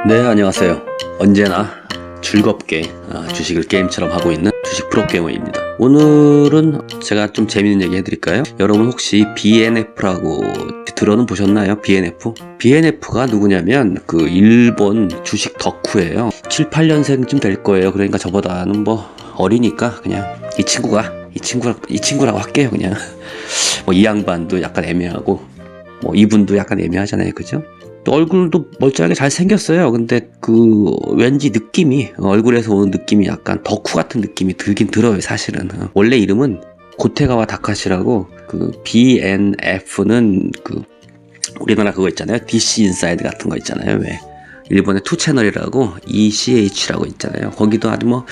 네, 안녕하세요. 언제나 즐겁게 주식을 게임처럼 하고 있는 주식 프로게이머입니다. 오늘은 제가 좀 재밌는 얘기 해드릴까요? 여러분 혹시 BNF라고 들어는 보셨나요? BNF? BNF가 누구냐면 그 일본 주식 덕후예요. 7, 8년생쯤 될 거예요. 그러니까 저보다는 뭐 어리니까 그냥 이 친구라고 할게요. 그냥 뭐 이 양반도 약간 애매하고 뭐 이분도 약간 애매하잖아요. 그죠? 또 얼굴도 멀쩡하게 잘 생겼어요. 근데 그 왠지 느낌이 얼굴에서 오는 느낌이 약간 덕후 같은 느낌이 들긴 들어요. 사실은 원래 이름은 고테가와 다카시라고, 그 BNF는 그 우리나라 그거 있잖아요. DC 인사이드 같은 거 있잖아요. 왜 일본의 투채널이라고 ECH라고 있잖아요. 거기도 아주 뭐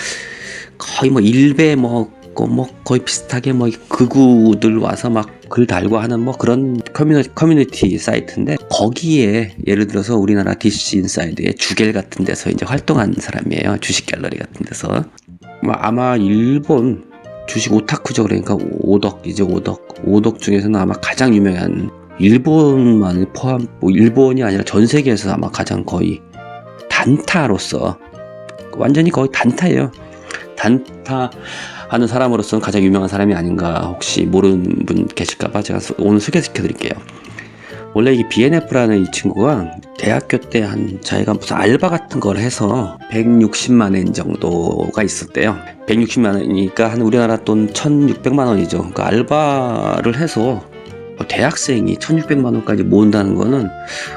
거의 뭐 일베 뭐 거의 비슷하게 뭐 극우들 와서 막 글 달고 하는 뭐 그런 커뮤니티 사이트인데, 거기에 예를 들어서 우리나라 DC 인사이드의 주겔 같은 데서 이제 활동한 사람이에요. 주식 갤러리 같은 데서. 아마 일본 주식 오타쿠죠. 그러니까 오덕 중에서는 아마 가장 유명한, 일본만 포함, 뭐 일본이 아니라 전 세계에서 아마 가장 거의 단타로서, 완전히 거의 단타예요. 단타 하는 사람으로서는 가장 유명한 사람이 아닌가, 혹시 모르는 분 계실까봐 제가 오늘 소개시켜 드릴게요. 원래 이 BNF라는 이 친구가 대학교 때 자기가 무슨 알바 같은 걸 해서 160만 엔 정도가 있었대요. 160만 원이니까 한 우리나라 돈 1600만 원이죠. 그 알바를 해서 대학생이 1600만 원까지 모은다는 거는,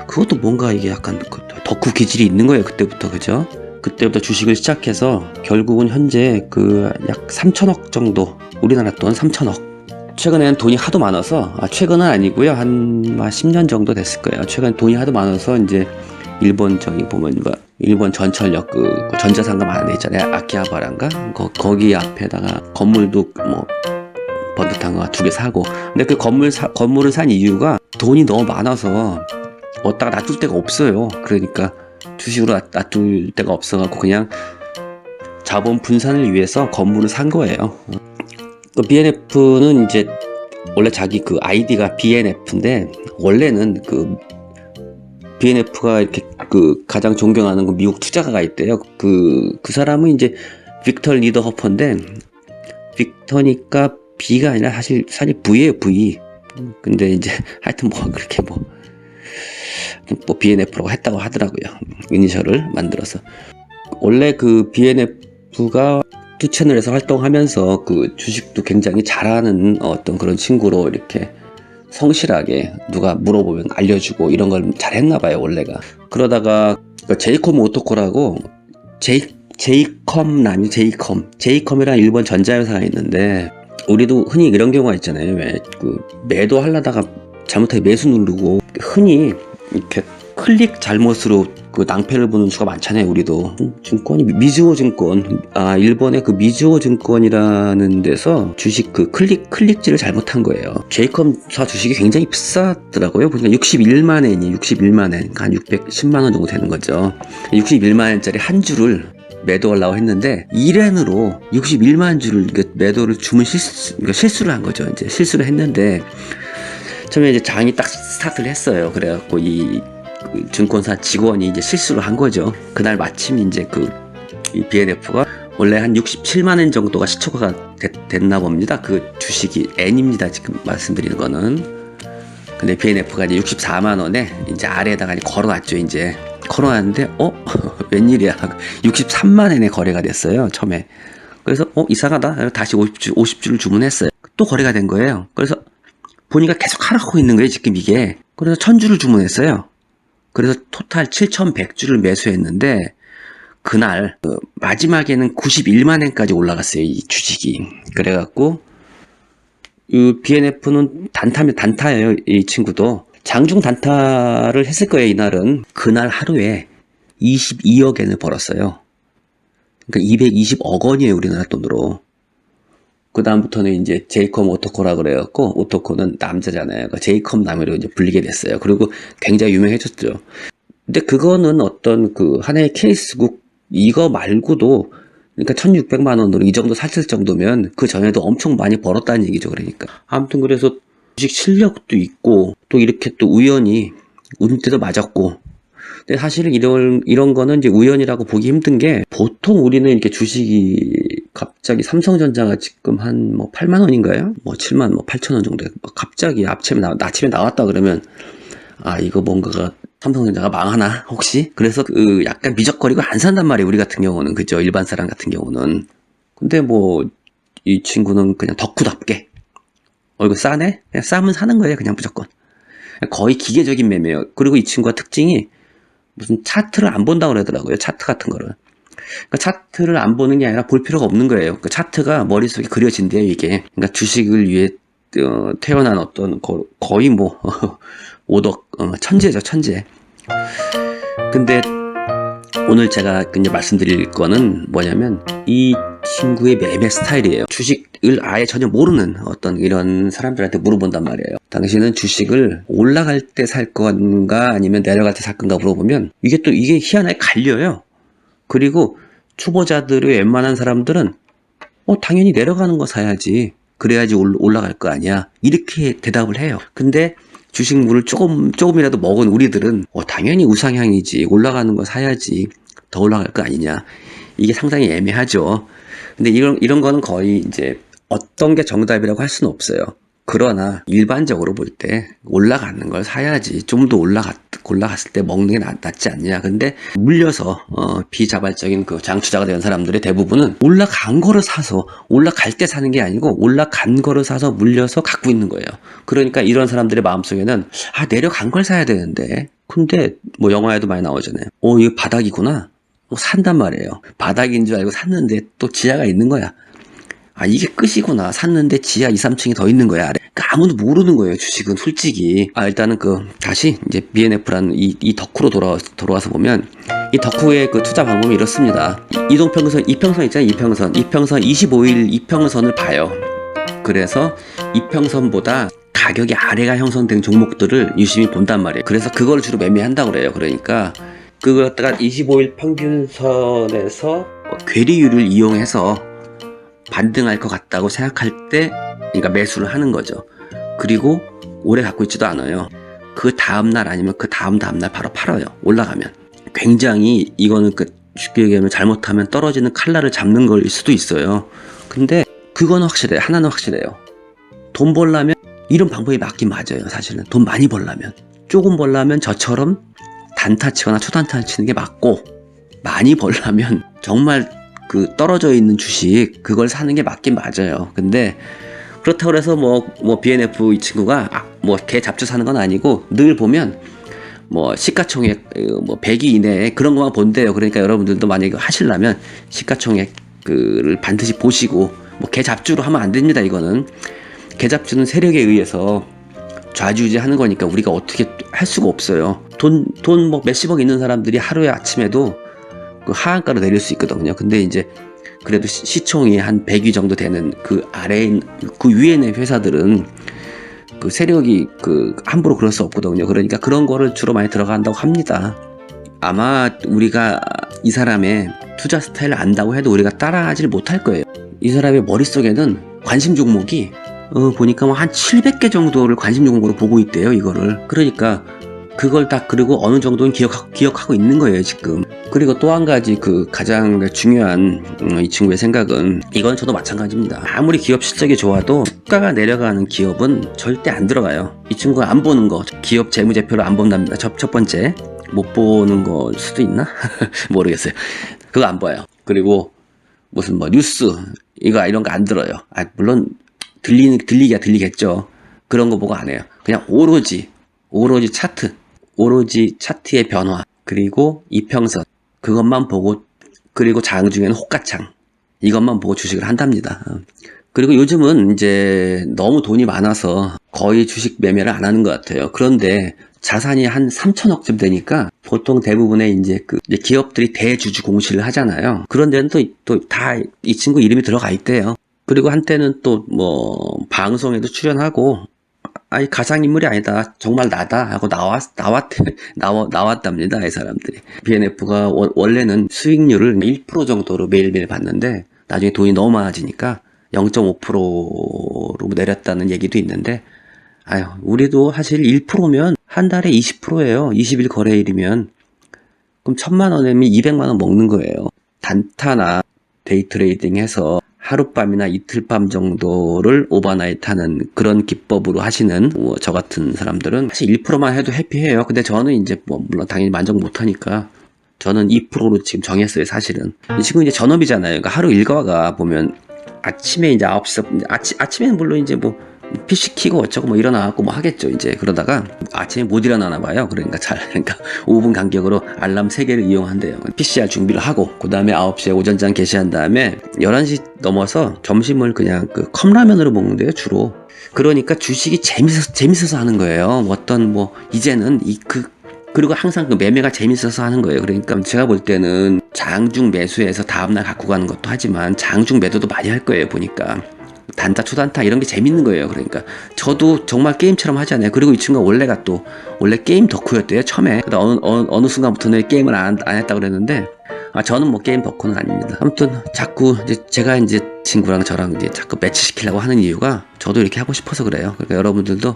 그것도 뭔가 이게 약간 덕후 기질이 있는 거예요. 그때부터. 그죠? 그때부터 주식을 시작해서 결국은 현재 그 약 3천억 정도, 우리나라 돈 3천억. 최근에는 돈이 하도 많아서, 최근은 아니고요, 한 10년 정도 됐을 거예요. 최근 돈이 하도 많아서 이제 일본 저기 보면 일본 전철역 그 전자상가 하는 데 있잖아요. 아키하바란가? 거기 앞에다가 건물도 뭐 번듯한 거 2개 사고. 근데 그 건물을 산 이유가 돈이 너무 많아서 어디다가 놔둘 데가 없어요. 그러니까 주식으로 놔둘 데가 없어갖고 그냥 자본 분산을 위해서 건물을 산 거예요. 그 BNF는 이제 원래 자기 그 아이디가 BNF인데, 원래는 그 BNF가 이렇게 그 가장 존경하는 그 미국 투자가가 있대요. 그 사람은 이제 빅터 리더 허퍼인데, 빅터니까 B가 아니라 사실 V예요, V. 근데 이제 하여튼 뭐 그렇게 뭐 BNF라고 했다고 하더라고요. 이니셜을 만들어서. 원래 그 BNF가 투 채널에서 활동하면서 그 주식도 굉장히 잘하는 어떤 그런 친구로, 이렇게 성실하게 누가 물어보면 알려주고 이런 걸 잘했나 봐요, 원래가. 그러다가 제이컴 오토코라고, 제이컴이라는 일본 전자회사가 있는데, 우리도 흔히 이런 경우가 있잖아요. 왜 그 매도 하려다가 잘못하게 매수 누르고 흔히 이렇게 클릭 잘못으로 그 낭패를 보는 수가 많잖아요. 우리도 증권이 미즈호 증권, 일본의 그 미즈호 증권이라는 데서 주식 그 클릭질을 잘못한 거예요. 제이컴사 주식이 굉장히 비싸더라고요. 보니까 61만 엔이 61만 엔, 한 610만 원 정도 되는 거죠. 61만 엔짜리 한 주를 매도하려고 했는데 1엔으로 61만 주를 매도를 주문 실수를 한 거죠. 이제 실수를 했는데, 처음에 이제 장이 딱 스타트를 했어요. 그래갖고 이 증권사 직원이 이제 실수를 한 거죠. 그날 마침 이제 이 BNF가 원래 한 67만 엔 정도가 시초가 됐나 봅니다. 그 주식이 N입니다. 지금 말씀드리는 거는. 근데 BNF가 이제 64만 원에 이제 아래에다가 걸어놨죠. 이제 걸어놨는데 웬일이야, 63만 엔에 거래가 됐어요. 처음에. 그래서 이상하다, 다시 50주를 주문했어요. 또 거래가 된 거예요. 그래서 보니까 계속 하락하고 있는 거예요, 지금 이게. 그래서 1000주를 주문했어요. 그래서 토탈 7100주를 매수했는데, 그날 마지막에는 91만 엔까지 올라갔어요, 이 주식이. 그래갖고 이 BNF는 단타예요. 이 친구도 장중 단타를 했을 거예요. 이날은. 그날 하루에 22억 엔을 벌었어요. 그러니까 220억 원이에요, 우리나라 돈으로. 그 다음부터는 이제 제이컴 오토코라 그래갖고, 오토코는 남자잖아요. 그러니까 제이컴 남으로 이제 불리게 됐어요. 그리고 굉장히 유명해졌죠. 근데 그거는 어떤 그 하나의 케이스국, 이거 말고도, 그러니까 1600만 원으로 이 정도 샀을 정도면 그 전에도 엄청 많이 벌었다는 얘기죠. 그러니까 아무튼 그래서 주식 실력도 있고, 또 이렇게 또 우연히 운때도 맞았고, 근데 사실 이런 거는 이제 우연이라고 보기 힘든 게, 보통 우리는 이렇게 주식이 갑자기 삼성전자가 지금 한 뭐 8만 원인가요? 뭐 7만 뭐 8천 원 정도 갑자기 아침에 나왔다 그러면, 아, 이거 뭔가가 삼성전자가 망하나 혹시? 그래서 그 약간 미적거리고 안 산단 말이에요, 우리 같은 경우는. 그죠? 일반 사람 같은 경우는. 근데 뭐 이 친구는 그냥 덕후답게, 이거 싸네? 그냥 싸면 사는 거예요, 그냥 무조건. 거의 기계적인 매매예요. 그리고 이 친구가 특징이 무슨 차트를 안 본다고 그러더라고요. 차트 같은 거를. 그러니까 차트를 안 보는 게 아니라 볼 필요가 없는 거예요. 그 차트가 머릿속에 그려진대요, 이게. 그러니까 주식을 위해 태어난 어떤 거의 뭐 오덕 천재죠, 천재. 근데 오늘 제가 이제 말씀드릴 거는 뭐냐면, 이 친구의 매매 스타일이에요. 주식을 아예 전혀 모르는 어떤 이런 사람들한테 물어본단 말이에요. 당신은 주식을 올라갈 때 살 건가 아니면 내려갈 때 살 건가 물어보면, 이게 희한하게 갈려요. 그리고 초보자들의 웬만한 사람들은 당연히 내려가는 거 사야지, 그래야지 올라갈 거 아니야, 이렇게 대답을 해요. 근데 주식물을 조금이라도 먹은 우리들은 당연히 우상향이지, 올라가는 거 사야지, 더 올라갈 거 아니냐. 이게 상당히 애매하죠. 근데 이런 거는 거의 이제 어떤 게 정답이라고 할 수는 없어요. 그러나 일반적으로 볼 때 올라가는 걸 사야지, 좀 더 올라갔을 때 먹는 게 낫지 않냐. 근데 물려서 비자발적인 그 장투자가 된 사람들의 대부분은 올라간 거를 사서 올라갈 때 사는 게 아니고, 올라간 거를 사서 물려서 갖고 있는 거예요. 그러니까 이런 사람들의 마음속에는, 내려간 걸 사야 되는데, 근데 뭐 영화에도 많이 나오잖아요. 이거 바닥이구나, 산단 말이에요. 바닥인 줄 알고 샀는데 또 지하가 있는 거야. 이게 끝이구나, 샀는데 지하 2, 3층이 더 있는 거야, 아래. 그러니까 아무도 모르는 거예요, 주식은, 솔직히. 일단은 다시 이제 BNF라는 이 덕후로 돌아와서 보면, 이 덕후의 그 투자 방법이 이렇습니다. 이평선 있잖아요, 이평선 25일 이평선을 봐요. 그래서 이평선보다 가격이 아래가 형성된 종목들을 유심히 본단 말이에요. 그래서 그걸 주로 매매한다고 그래요. 그러니까 그걸 갖다가 25일 평균선에서 괴리율을 이용해서 반등할 것 같다고 생각할 때, 그러니까 매수를 하는 거죠. 그리고 오래 갖고 있지도 않아요. 그 다음날 아니면 그 다음날 바로 팔아요, 올라가면. 굉장히 이거는 쉽게 얘기하면 잘못하면 떨어지는 칼날을 잡는 걸 수도 있어요. 근데 그건 확실해요. 하나는 확실해요. 돈 벌려면 이런 방법이 맞긴 맞아요. 사실은 돈 많이 벌려면, 조금 벌려면 저처럼 단타 치거나 초단타 치는 게 맞고, 많이 벌려면 정말 떨어져 있는 주식, 그걸 사는 게 맞긴 맞아요. 근데 그렇다고 해서 뭐 BNF 이 친구가 걔 잡주 사는 건 아니고, 늘 보면 시가총액 100위 이내에 그런 것만 본대요. 그러니까 여러분들도 만약에 하시려면 시가총액을 반드시 보시고, 걔 잡주로 하면 안 됩니다. 이거는 걔 잡주는 세력에 의해서 좌지우지하는 거니까 우리가 어떻게 할 수가 없어요. 돈 몇십억 있는 사람들이 하루에 아침에도 그 하한가로 내릴 수 있거든요. 근데 이제 그래도 시총이 한 100위 정도 되는 그 아래에, 그 위에 있는 회사들은 그 세력이 함부로 그럴 수 없거든요. 그러니까 그런 거를 주로 많이 들어간다고 합니다. 아마 우리가 이 사람의 투자 스타일을 안다고 해도 우리가 따라하지 못할 거예요. 이 사람의 머릿속에는 관심 종목이 보니까 한 700개 정도를 관심 종목으로 보고 있대요, 이거를. 그러니까 그걸 다, 그리고 어느 정도는 기억하고 있는 거예요, 지금. 그리고 또 한 가지 가장 중요한 이 친구의 생각은, 이건 저도 마찬가지입니다. 아무리 기업 실적이 좋아도 주가가 내려가는 기업은 절대 안 들어가요. 이 친구가 안 보는 거, 기업 재무제표를 안 본답니다. 첫 번째, 못 보는 걸 수도 있나? 모르겠어요. 그거 안 봐요. 그리고 무슨 뉴스 이런 거 안 들어요. 물론 들리기야 들리겠죠. 그런 거 보고 안 해요. 그냥 오로지 차트, 오로지 차트의 변화, 그리고 이평선, 그것만 보고, 그리고 장중에는 호가창, 이것만 보고 주식을 한답니다. 그리고 요즘은 이제 너무 돈이 많아서 거의 주식 매매를 안 하는 것 같아요. 그런데 자산이 한 3천억쯤 되니까 보통 대부분의 이제 기업들이 대주주 공시를 하잖아요. 그런 데는 또 다 이 친구 이름이 들어가 있대요. 그리고 한때는 또 방송에도 출연하고, 가상인물이 아니다, 정말 나다 하고 나왔답니다, 이 사람들이. BNF가 원래는 수익률을 1% 정도로 매일매일 받는데, 나중에 돈이 너무 많아지니까 0.5%로 내렸다는 얘기도 있는데, 우리도 사실 1%면 한 달에 20%예요. 20일 거래일이면. 그럼 1000만원이면 200만원 먹는 거예요. 단타나 데이 트레이딩 해서 하룻밤이나 이틀밤 정도를 오버나이트 하는 그런 기법으로 하시는 저 같은 사람들은 사실 1%만 해도 해피해요. 근데 저는 이제 물론 당연히 만족 못하니까 저는 2%로 지금 정했어요, 사실은. 지금 이제 전업이잖아요. 그러니까 하루 일과가 보면 아침에 이제 9시, 아침에는 물론 이제 PC 키고 어쩌고 일어나갖고 하겠죠, 이제. 그러다가 아침에 못 일어나나 봐요. 그러니까 5분 간격으로 알람 3개를 이용한대요. PCR 준비를 하고, 그 다음에 9시에 오전장 개시한 다음에 11시 넘어서 점심을 그냥 컵라면으로 먹는데요, 주로. 그러니까 주식이 재밌어서 하는 거예요. 이제는 그리고 항상 매매가 재밌어서 하는 거예요. 그러니까 제가 볼 때는 장중 매수해서 다음날 갖고 가는 것도 하지만 장중 매도도 많이 할 거예요, 보니까. 단타, 초단타 이런 게 재밌는 거예요. 그러니까 저도 정말 게임처럼 하잖아요. 그리고 이 친구가 원래 게임 덕후였대요, 처음에. 근데 어느 순간부터는 게임을 안 했다고 그랬는데, 저는 게임 덕후는 아닙니다. 아무튼 자꾸 제가 이제 친구랑 저랑 이제 자꾸 매치시키려고 하는 이유가 저도 이렇게 하고 싶어서 그래요. 그러니까 여러분들도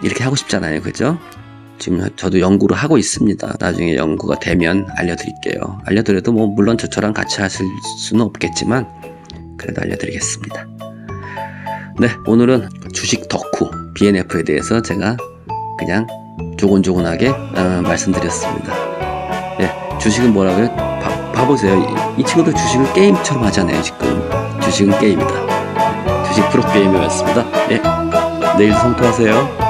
이렇게 하고 싶잖아요, 그죠? 지금 저도 연구를 하고 있습니다. 나중에 연구가 되면 알려드릴게요. 알려드려도 물론 저랑 같이 하실 수는 없겠지만 그래도 알려드리겠습니다. 네, 오늘은 주식 덕후 BNF에 대해서 제가 그냥 조곤조곤하게 말씀드렸습니다. 네, 주식은 뭐라고요? 봐보세요. 이 친구도 주식을 게임처럼 하잖아요. 지금 주식은 게임이다. 주식 프로게이머였습니다. 네, 내일 성토하세요.